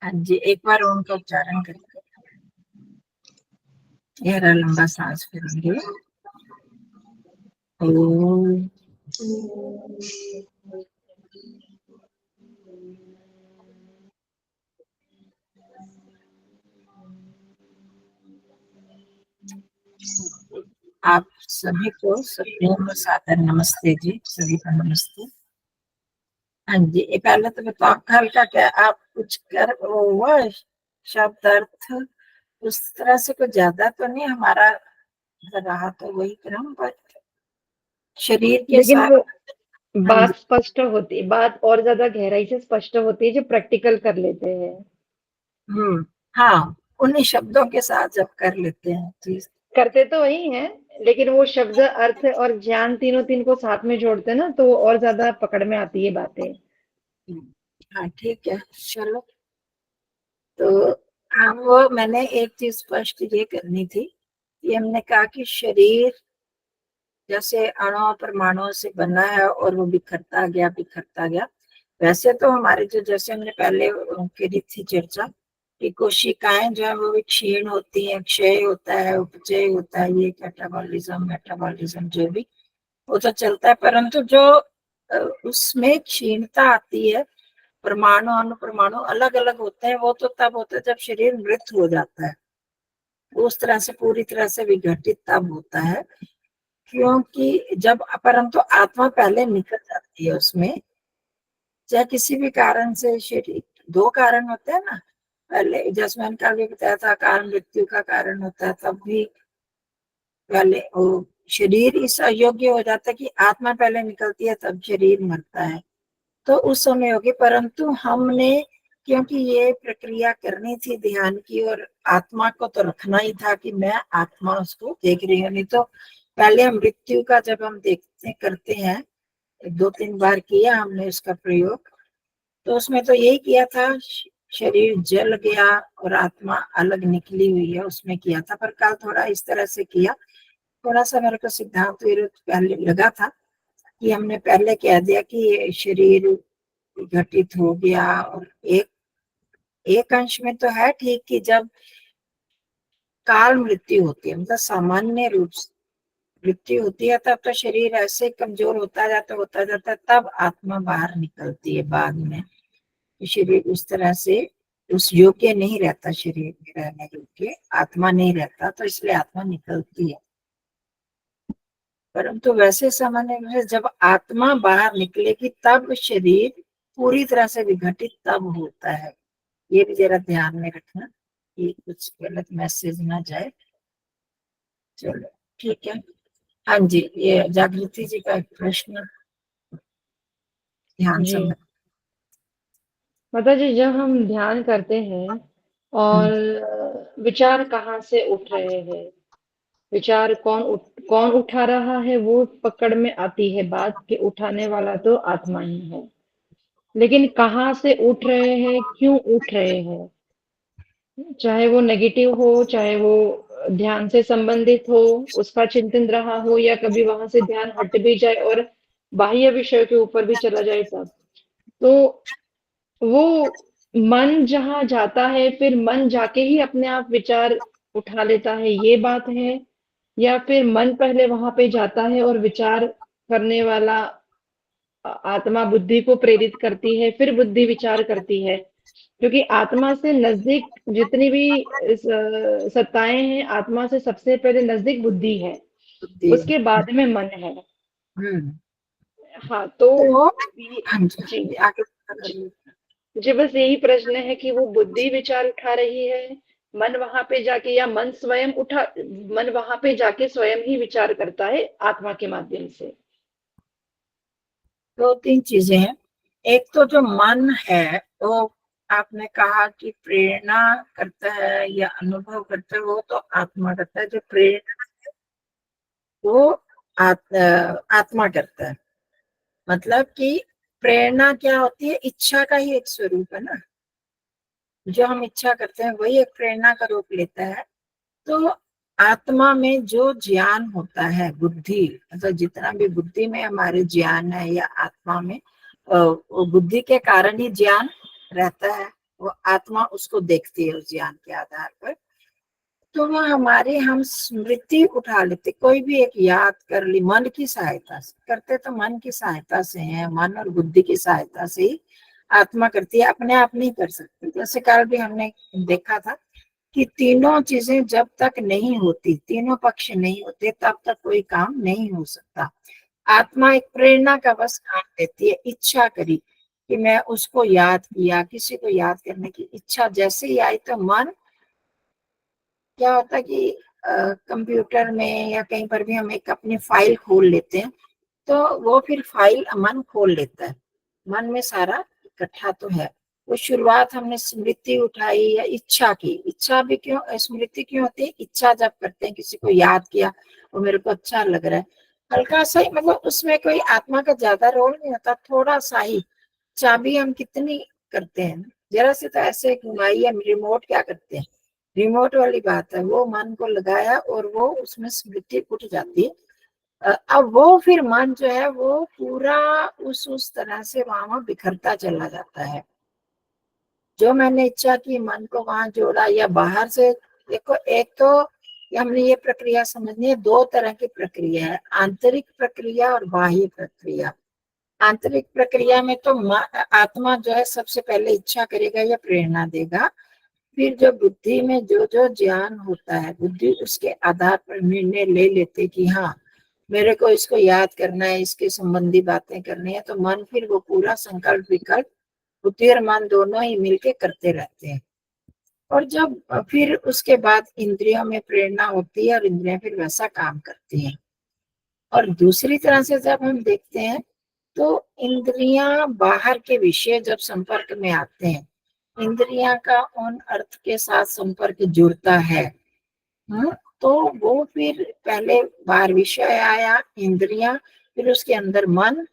हाँ जी, एक बार ओम का उच्चारण करेंगे। गहरा लंबा सांस फूलेंगे। ओम। आप सभी को सप्रेम और सादर नमस्ते जी, सभी को नमस्ते। हाँ जी, ये पहले तो बताओ कल का क्या आप कुछ कर हुआ शब्द अर्थ उस तरह से कुछ ज्यादा तो नहीं हमारा रहा, तो वही क्रम, पर शरीर के लेकिन साथ। वो हाँ जी। बात स्पष्ट होती है, बात और ज्यादा गहराई से स्पष्ट होती है जो प्रैक्टिकल कर लेते हैं। हाँ, उन्हीं शब्दों के साथ जब कर लेते हैं चीज। करते तो वही हैं, लेकिन वो शब्द अर्थ और ज्ञान तीनों तीन को साथ में जोड़ते हैं ना, तो वो और ज्यादा पकड़ में आती है बातें। हाँ ठीक है, चलो। तो हम वो मैंने एक चीज स्पष्ट ये करनी थी कि हमने कहा कि शरीर जैसे अणु परमाणुओं से बना है और वो बिखरता गया बिखरता गया। वैसे तो हमारे जो, जैसे हमने पहले करी थी चर्चा, कि कोशिकाएं जो है वो भी क्षीण होती हैं, क्षय होता है, उपचय होता है, ये कैटाबॉलिज्म मेटाबॉलिज्म जो भी वो तो चलता है, परंतु जो उसमें क्षीणता आती है, परमाणु अणु परमाणु अलग अलग होते हैं, वो तो तब होता है जब शरीर मृत हो जाता है। उस तरह से पूरी तरह से विघटित तब होता है, क्योंकि जब, परंतु आत्मा पहले निकल जाती है उसमें, चाहे किसी भी कारण से। शरीर दो कारण होते हैं ना, पहले जैसे मैंने कल भी बताया था, कारण मृत्यु का कारण होता है, तब भी पहले वो शरीर इस अयोग्य हो जाता है कि आत्मा पहले निकलती है, तब शरीर मरता है, तो उस समय होगी। परंतु हमने, क्योंकि ये प्रक्रिया करनी थी ध्यान की, और आत्मा को तो रखना ही था कि मैं आत्मा उसको देख रही हूँ, नहीं तो पहले हम मृत्यु का जब हम देखते करते हैं, 2-3 बार किया हमने उसका प्रयोग, तो उसमें तो यही किया था, शरीर जल गया और आत्मा अलग निकली हुई है, उसमें किया था। पर कल थोड़ा इस तरह से किया, थोड़ा सा मेरे को सिद्धांत विरुद्ध पहले लगा था कि हमने पहले कह दिया कि ये शरीर घटित हो गया, और एक एक अंश में तो है ठीक कि जब काल मृत्यु होती है, मतलब सामान्य रूप से मृत्यु होती है, तब तो शरीर ऐसे कमजोर होता जाता है, तब आत्मा बाहर निकलती है बाद में। शरीर उस तरह से उस योग्य नहीं रहता, शरीर में रहने योग्य आत्मा नहीं रहता, तो इसलिए आत्मा निकलती है। परंतु वैसे सामान्य रूप से जब आत्मा बाहर निकलेगी तब शरीर पूरी तरह से विघटित तब होता है। ये भी जरा ध्यान में रखना कि कुछ गलत मैसेज ना जाए। चलो ठीक है। हाँ जी, ये जागृति जी का एक प्रश्न ध्यान जी, समझ। माता जी, जब हम ध्यान करते हैं और विचार कहाँ से उठ रहे हैं, विचार कौन उठा रहा है, वो पकड़ में आती है बात कि उठाने वाला तो आत्मा ही है। लेकिन कहाँ से उठ रहे हैं, क्यों उठ रहे हैं, चाहे वो नेगेटिव हो, चाहे वो ध्यान से संबंधित हो, उसका चिंतन रहा हो, या कभी वहां से ध्यान हट भी जाए और बाह्य विषय के ऊपर भी चला जाए, तब तो वो मन जहाँ जाता है, फिर मन जाके ही अपने आप विचार उठा लेता है, ये बात है? या फिर मन पहले वहां पे जाता है और विचार करने वाला आत्मा बुद्धि को प्रेरित करती है, फिर बुद्धि विचार करती है? क्योंकि आत्मा से नजदीक जितनी भी सत्ताएं हैं, आत्मा से सबसे पहले नजदीक बुद्धि है, सकती है। उसके बाद में मन है। हम्म। हाँ, तो तो ये- हाँ जी, जी आगे जी करिए। जी, बस यही प्रश्न है कि वो बुद्धि विचार उठा रही है, मन वहां पे जाके, या मन वहां पे जाके स्वयं ही विचार करता है आत्मा के माध्यम से। 2-3 चीजें हैं। एक तो जो मन है वो आपने कहा कि प्रेरणा करता है या अनुभव करता है, वो तो आत्मा करता है। जो प्रेरणा वो आत्मा करता है। मतलब कि प्रेरणा क्या होती है, इच्छा का ही एक स्वरूप है ना, जो हम इच्छा करते हैं वही एक प्रेरणा का रूप लेता है। तो आत्मा में जो ज्ञान होता है, बुद्धि, मतलब जितना भी बुद्धि में हमारे ज्ञान है या आत्मा में, वो बुद्धि के कारण ही ज्ञान रहता है, वो आत्मा उसको देखती है उस ज्ञान के आधार पर। तो वो हम स्मृति उठा लेते, कोई भी एक याद कर ली मन की सहायता से करते, तो मन की सहायता से है, मन और बुद्धि की सहायता से ही आत्मा करती है, अपने आप नहीं कर सकती। जैसे कल भी हमने देखा था कि तीनों चीजें जब तक नहीं होती, तीनों पक्ष नहीं होते, तब तक कोई काम नहीं हो सकता। आत्मा एक प्रेरणा का बस काम देती है, इच्छा करी कि मैं उसको याद किया, किसी को याद करने की इच्छा जैसे ही आई, तो मन क्या होता है कि कंप्यूटर में या कहीं पर भी हम एक अपनी फाइल खोल लेते हैं, तो वो फिर फाइल मन खोल लेता है, मन में सारा इकट्ठा तो है। वो शुरुआत हमने स्मृति उठाई या इच्छा की, इच्छा भी क्यों स्मृति क्यों होती है, इच्छा जब करते हैं, किसी को याद किया, वो मेरे को अच्छा लग रहा है, हल्का सा ही, मतलब उसमें कोई आत्मा का ज्यादा रोल नहीं होता, थोड़ा सा ही। चाबी हम कितनी करते हैं, जरा से तो ऐसे घुमाई, या रिमोट क्या करते हैं, रिमोट वाली बात है, वो मन को लगाया और वो उसमें स्मृति उठ जाती है। अब वो फिर मन जो है वो पूरा उस तरह से वहां बिखरता चला जाता है। जो मैंने इच्छा की, मन को वहां जोड़ा, या बाहर से देखो, एक तो हमने ये प्रक्रिया समझनी है, दो तरह की प्रक्रिया है, आंतरिक प्रक्रिया और बाह्य प्रक्रिया। आंतरिक प्रक्रिया में तो आत्मा जो है सबसे पहले इच्छा करेगा या प्रेरणा देगा, फिर जो बुद्धि में जो जो ज्ञान होता है, बुद्धि उसके आधार पर निर्णय ले लेते कि हाँ मेरे को इसको याद करना है, इसके संबंधी बातें करनी है, तो मन फिर वो पूरा संकल्प विकल्प बुद्धि और मन दोनों ही मिलके करते रहते हैं। और जब फिर उसके बाद इंद्रियों में प्रेरणा होती है और इंद्रियां फिर वैसा काम करती हैं। और दूसरी तरह से जब हम देखते हैं, तो इंद्रियां बाहर के विषय जब संपर्क में आते हैं, इंद्रियां का उन अर्थ के साथ संपर्क जुड़ता है, तो वो फिर पहले बाहर विषय आया, इंद्रियां, फिर उसके अंदर मन,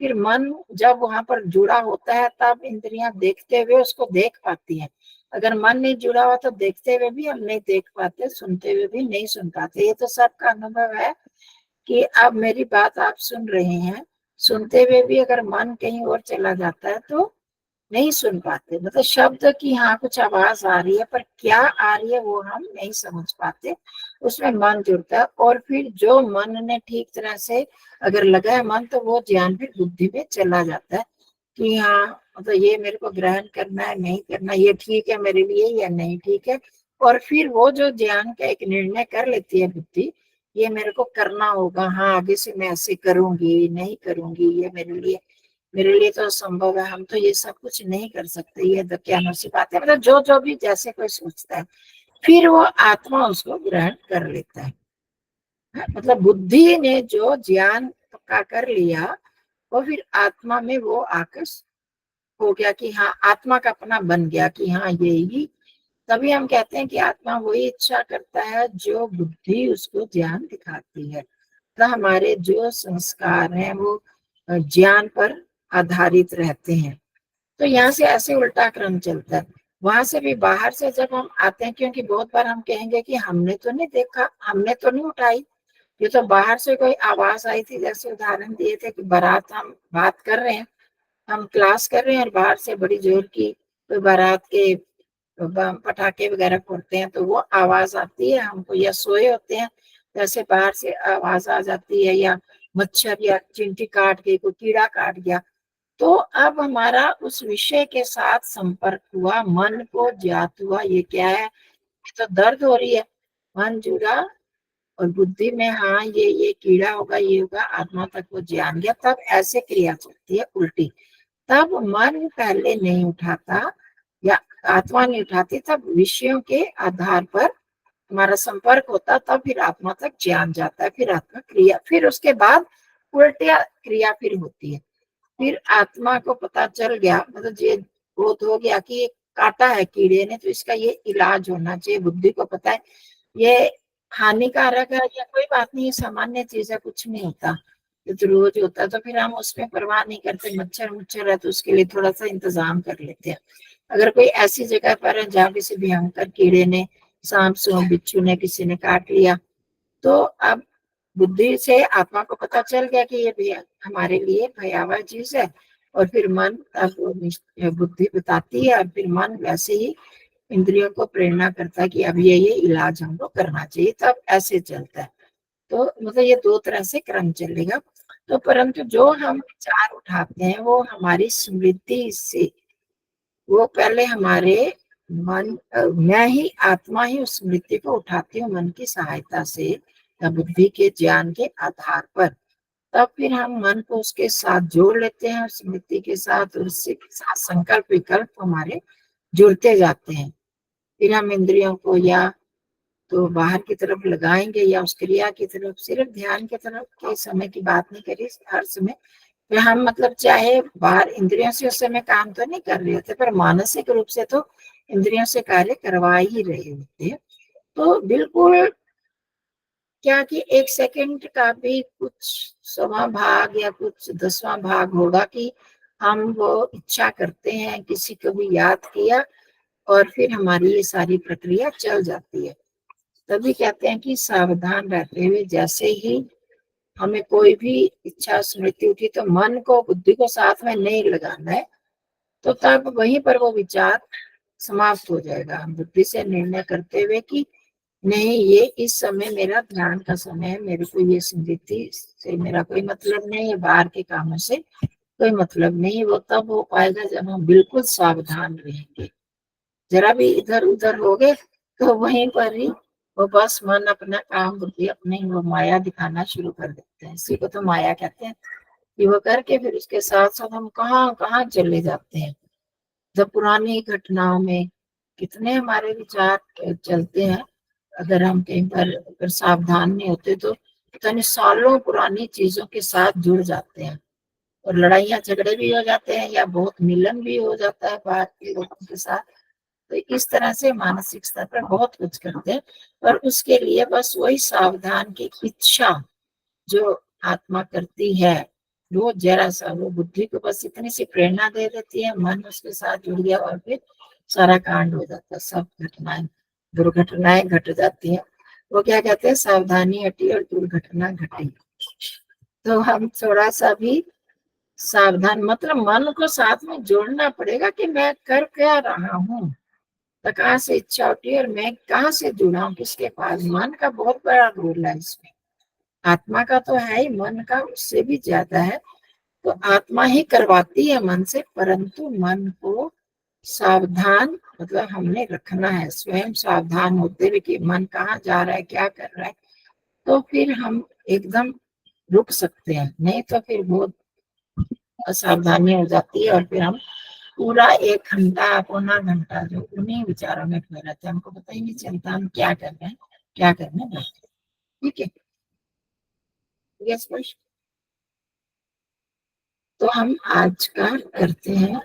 फिर मन जब वहां पर जुड़ा होता है, तब इंद्रियां देखते हुए उसको देख पाती हैं। अगर मन नहीं जुड़ा हुआ तो देखते हुए भी हम नहीं देख पाते, सुनते हुए भी नहीं सुन पाते। ये तो सबका अनुभव है कि अब मेरी बात आप सुन रहे हैं, सुनते हुए भी अगर मन कहीं और चला जाता है तो नहीं सुन पाते। मतलब शब्द की हाँ कुछ आवाज आ रही है, पर क्या आ रही है वो हम नहीं समझ पाते, उसमें मन जुड़ता है। और फिर जो मन ने ठीक तरह से अगर लगा है मन, तो वो ज्ञान फिर बुद्धि में चला जाता है कि हाँ मतलब ये मेरे को ग्रहण करना है, नहीं करना, ये ठीक है मेरे लिए या नहीं ठीक है। और फिर वो जो ज्ञान का एक निर्णय कर लेती है बुद्धि, ये मेरे को करना होगा, हाँ आगे से मैं ऐसे करूंगी, नहीं करूंगी, ये मेरे लिए तो संभव है, हम तो ये सब कुछ नहीं कर सकते, ये तो क्या सी बात है। मतलब जो जो भी जैसे कोई सोचता है, फिर वो आत्मा उसको ग्रहण कर लेता है। मतलब बुद्धि ने जो ज्ञान का कर लिया, वो फिर आत्मा में वो आकर हो गया कि हाँ आत्मा का अपना बन गया कि हाँ ये ही। तभी हम कहते हैं कि आत्मा वही इच्छा करता है जो बुद्धि उसको ज्ञान दिखाती है। तो हमारे जो संस्कार हैं वो ज्ञान पर आधारित रहते हैं। तो यहाँ से ऐसे उल्टा क्रम चलता है। वहां से भी बाहर से जब हम आते हैं, क्योंकि बहुत बार हम कहेंगे कि हमने तो नहीं देखा, हमने तो नहीं उठाई, ये तो बाहर से कोई आवाज आई थी। जैसे उदाहरण दिए थे कि बारात, हम बात कर रहे हैं, हम क्लास कर रहे हैं और बाहर से बड़ी जोर की कोई बारात के पटाखे वगैरह फोड़ते हैं, तो वो आवाज आती है हमको, या सोए होते हैं जैसे बाहर से आवाज आ जाती है, या मच्छर या चींटी काट गई, कोई कीड़ा काट गया, तो अब हमारा उस विषय के साथ संपर्क हुआ, मन को ज्ञात हुआ ये क्या है, ये तो दर्द हो रही है, मन जुड़ा और बुद्धि में हाँ ये कीड़ा होगा, ये होगा, आत्मा तक वो जान गया। तब ऐसे क्रिया चलती है उल्टी। तब मन पहले नहीं उठाता या आत्मा नहीं उठाती, तब विषयों के आधार पर हमारा संपर्क होता, तब फिर आत्मा तक ज्ञान जाता है, फिर आत्मा क्रिया, फिर उसके बाद उल्टिया क्रिया फिर होती है। फिर आत्मा को पता चल गया, मतलब ये बोध हो गया कि ये काटा है कीड़े ने, तो इसका ये इलाज होना चाहिए। बुद्धि को पता है ये हानिकारक है या कोई बात नहीं, ये सामान्य चीज है, कुछ नहीं होता, ये तो रोज होता है, तो फिर हम उसमें परवाह नहीं करते। मच्छर मुच्छर है तो उसके लिए थोड़ा सा इंतजाम कर लेते हैं। अगर कोई ऐसी जगह पर है जहाँ किसी भयंकर कीड़े ने, सांप सूंप बिच्छू ने, किसी ने काट लिया, तो अब बुद्धि से आत्मा को पता चल गया कि ये भी हमारे लिए भयावह चीज है, और फिर मन तब बुद्धि बताती है, और फिर मन वैसे ही इंद्रियों को प्रेरणा करता है कि अब ये इलाज हमको करना चाहिए, तब ऐसे चलता है। तो मतलब ये दो तरह से क्रम चलेगा। तो परंतु जो हम विचार उठाते हैं वो हमारी स्मृति से, वो पहले हमारे मन मैं ही आत्मा ही उस स्मृति को उठाती हूँ मन की सहायता से या बुद्धि के ज्ञान के आधार पर। तब फिर हम मन को उसके साथ जोड़ लेते हैं, स्मृति के साथ, और उससे साथ संकल्प विकल्प हमारे जुड़ते जाते हैं। फिर हम इंद्रियों को या तो बाहर की तरफ लगाएंगे या उस क्रिया की तरफ, सिर्फ ध्यान की तरफ के समय की बात नहीं करी, हर समय फिर हम मतलब चाहे बाहर इंद्रियों से उस समय काम तो नहीं कर रहे होते, पर मानसिक रूप से तो इंद्रियों से कार्य करवा ही रहे होते हैं। तो बिल्कुल क्या कि 1 सेकंड का भी कुछ 100वां भाग या कुछ 10वां भाग होगा कि हम वो इच्छा करते हैं, किसी को भी याद किया, और फिर हमारी ये सारी प्रक्रिया चल जाती है। तभी कहते हैं कि सावधान रहते हुए जैसे ही हमें कोई भी इच्छा स्मृति उठी तो मन को बुद्धि को साथ में नहीं लगाना है, तो तब वहीं पर वो विचार समाप्त हो जाएगा। हम बुद्धि से निर्णय करते हुए कि नहीं, ये इस समय मेरा ध्यान का समय है, मेरे को ये स्मृति से मेरा कोई मतलब नहीं है, बाहर के कामों से कोई मतलब नहीं। वो तब हो पाएगा जब हम बिल्कुल सावधान रहेंगे। जरा भी इधर उधर हो गए तो वहीं पर ही वो बस मन अपना काम बुद्धि अपने वो माया दिखाना शुरू कर देते हैं। इसी को तो माया कहते हैं। कि वो करके फिर उसके साथ साथ हम कहाँ कहाँ चले जाते हैं। जब पुरानी घटनाओं में कितने हमारे विचार चलते हैं, अगर हम कहीं पर अगर सावधान नहीं होते तो पता सालों पुरानी चीजों के साथ जुड़ जाते हैं, और लड़ाइयाँ झगड़े भी हो जाते हैं या बहुत मिलन भी हो जाता है बाहर के लोगों के साथ। तो इस तरह से मानसिक स्तर पर बहुत कुछ करते हैं, पर उसके लिए बस वही सावधान की इच्छा जो आत्मा करती है, वो जरा सा वो बुद्धि को बस इतनी सी प्रेरणा दे देती है, मन उसके साथ जुड़ गया और फिर सारा कांड हो जाता है। सब घटनाएं दुर्घटनाएं घट जाती हैं। वो क्या कहते हैं, सावधानी हटी और दुर्घटना घटी। तो हम थोड़ा सा भी सावधान, मतलब मन को साथ में जोड़ना पड़ेगा कि मैं कर क्या रहा हूँ, तो कहाँ से इच्छा उठी और मैं कहाँ से जुड़ा हूँ, किसके पास। मन का बहुत बड़ा रोल है इसमें। आत्मा का तो है ही, मन का उससे भी ज्यादा है। तो आत्मा ही करवाती है मन से, परंतु मन को सावधान मतलब हमने रखना है, स्वयं सावधान होते हुए कि मन कहाँ जा रहा है, क्या कर रहा है। तो फिर हम एकदम रुक सकते हैं, नहीं तो फिर बहुत असावधानी हो जाती है, और फिर हम पूरा 1 घंटा पौना घंटा जो उन्हीं विचारों में खड़े रहते हैं, हमको पता ही नहीं चलता हम क्या कर रहे हैं, क्या करने बैठे। ठीक है, ये स्पष्ट। तो हम आज का करते हैं